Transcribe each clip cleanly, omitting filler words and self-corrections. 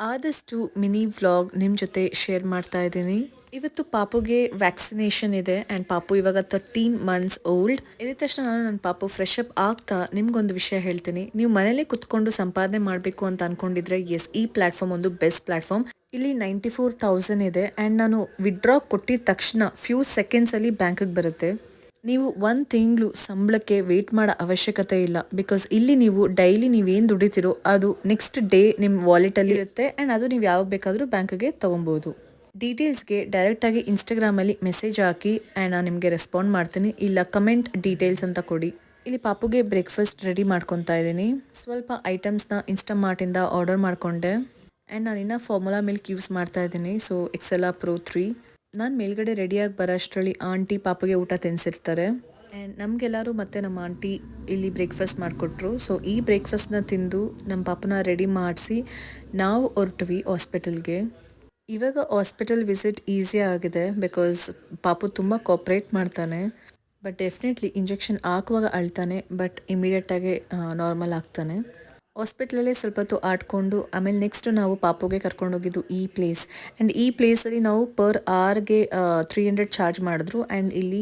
ಆದಷ್ಟು mini vlog ನಿಮ್ಮ ಜೊತೆ ಶೇರ್ ಮಾಡ್ತಾ ಇದ್ದೀನಿ. ಇವತ್ತು ಪಾಪುಗೆ ವ್ಯಾಕ್ಸಿನೇಷನ್ ಇದೆ ಆ್ಯಂಡ್ ಪಾಪು ಇವಾಗ 13 ಮಂತ್ಸ್ ಓಲ್ಡ್. ಇದ ತಕ್ಷಣ ನಾನು ನನ್ನ ಪಾಪು ಫ್ರೆಶ್ ಅಪ್ ಆಗ್ತಾ ನಿಮ್ಗೊಂದು ವಿಷಯ ಹೇಳ್ತೀನಿ. ನೀವು ಮನೇಲಿ ಕುತ್ಕೊಂಡು ಸಂಪಾದನೆ ಮಾಡಬೇಕು ಅಂತ ಅನ್ಕೊಂಡಿದ್ರೆ ಎಸ್, ಈ ಪ್ಲಾಟ್ಫಾರ್ಮ್ ಒಂದು ಬೆಸ್ಟ್ ಪ್ಲಾಟ್ಫಾರ್ಮ್. ಇಲ್ಲಿ 94,000 ಇದೆ ಆ್ಯಂಡ್ ನಾನು ವಿಡ್ರಾ ಕೊಟ್ಟಿದ ತಕ್ಷಣ ಫ್ಯೂ ಸೆಕೆಂಡ್ಸಲ್ಲಿ ಬ್ಯಾಂಕಿಗೆ ಬರುತ್ತೆ. ನೀವು ಒಂದು ತಿಂಗಳು ಸಂಬಳಕ್ಕೆ ವೇಟ್ ಮಾಡೋ ಅವಶ್ಯಕತೆ ಇಲ್ಲ. ಬಿಕಾಸ್ ಇಲ್ಲಿ ನೀವು ಡೈಲಿ ನೀವೇನು ದುಡಿತೀರೋ ಅದು ನೆಕ್ಸ್ಟ್ ಡೇ ನಿಮ್ಮ ವಾಲೆಟಲ್ಲಿ ಇರುತ್ತೆ ಆ್ಯಂಡ್ ಅದು ನೀವು ಯಾವಾಗ ಬೇಕಾದರೂ ಬ್ಯಾಂಕಿಗೆ ತೊಗೊಬೋದು. ಡೀಟೇಲ್ಸ್ಗೆ ಡೈರೆಕ್ಟಾಗಿ ಇನ್ಸ್ಟಾಗ್ರಾಮಲ್ಲಿ ಮೆಸೇಜ್ ಹಾಕಿ ಆ್ಯಂಡ್ ನಾನು ನಿಮಗೆ ರೆಸ್ಪಾಂಡ್ ಮಾಡ್ತೀನಿ, ಇಲ್ಲ ಕಮೆಂಟ್ ಡೀಟೇಲ್ಸ್ ಅಂತ ಕೊಡಿ. ಇಲ್ಲಿ ಪಾಪುಗೆ ಬ್ರೇಕ್ಫಾಸ್ಟ್ ರೆಡಿ ಮಾಡ್ಕೊತಾ ಇದ್ದೀನಿ. ಸ್ವಲ್ಪ ಐಟಮ್ಸ್ನ ಇನ್ಸ್ಟಾಮಾರ್ಟಿಂದ ಆರ್ಡರ್ ಮಾಡಿಕೊಂಡೆ ಆ್ಯಂಡ್ ನಾನು ಇನ್ನೂ ಫಾರ್ಮುಲಾ ಮಿಲ್ಕ್ ಯೂಸ್ ಮಾಡ್ತಾ ಇದ್ದೀನಿ. So Excela Pro 3. ನಾನು ಮೇಲ್ಗಡೆ ರೆಡಿಯಾಗಿ ಬರೋ ಅಷ್ಟರಲ್ಲಿ ಆಂಟಿ ಪಾಪುಗೆ ಊಟ ತಿನ್ನಿಸಿರ್ತಾರೆ ಆ್ಯಂಡ್ ನಮಗೆಲ್ಲರೂ ಮತ್ತು ನಮ್ಮ ಆಂಟಿ ಇಲ್ಲಿ ಬ್ರೇಕ್ಫಾಸ್ಟ್ ಮಾಡಿಕೊಟ್ರು. ಸೊ ಈ ಬ್ರೇಕ್ಫಾಸ್ಟ್ನ ತಿಂದು ನಮ್ಮ ಪಾಪನ ರೆಡಿ ಮಾಡಿಸಿ ನಾವು ಹೊರಟ್ವಿ ಹಾಸ್ಪಿಟಲ್ಗೆ. ಇವಾಗ ಹಾಸ್ಪಿಟಲ್ ವಿಸಿಟ್ ಈಸಿ ಆಗಿದೆ ಬಿಕಾಸ್ ಪಾಪು ತುಂಬ ಕೋಪ್ರೇಟ್ ಮಾಡ್ತಾನೆ. ಬಟ್ ಡೆಫಿನೆಟ್ಲಿ ಇಂಜೆಕ್ಷನ್ ಹಾಕುವಾಗ ಅಳ್ತಾನೆ, ಬಟ್ ಇಮಿಡಿಯೇಟಾಗಿ ನಾರ್ಮಲ್ ಆಗ್ತಾನೆ. ಹಾಸ್ಪಿಟ್ಲಲ್ಲೇ ಸ್ವಲ್ಪ ಹೊತ್ತು ಆಡ್ಕೊಂಡು ಆಮೇಲೆ ನೆಕ್ಸ್ಟ್ ನಾವು ಪಾಪುಗೆ ಕರ್ಕೊಂಡೋಗಿದ್ದು ಈ ಪ್ಲೇಸ್. ಆ್ಯಂಡ್ ಈ ಪ್ಲೇಸಲ್ಲಿ ನಾವು ಪರ್ ಅವರ್ಗೆ 300 ಚಾರ್ಜ್ ಮಾಡಿದ್ರು ಆ್ಯಂಡ್ ಇಲ್ಲಿ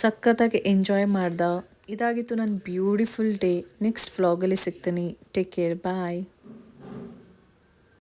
ಸಖತ್ತಾಗಿ ಎಂಜಾಯ್ ಮಾಡ್ದ. ಇದಾಗಿತ್ತು ನನ್ನ ಬ್ಯೂಟಿಫುಲ್ ಡೇ. ನೆಕ್ಸ್ಟ್ ವ್ಲಾಗಲ್ಲಿ ಸಿಗ್ತೀನಿ. ಟೇಕ್ ಕೇರ್, ಬಾಯ್.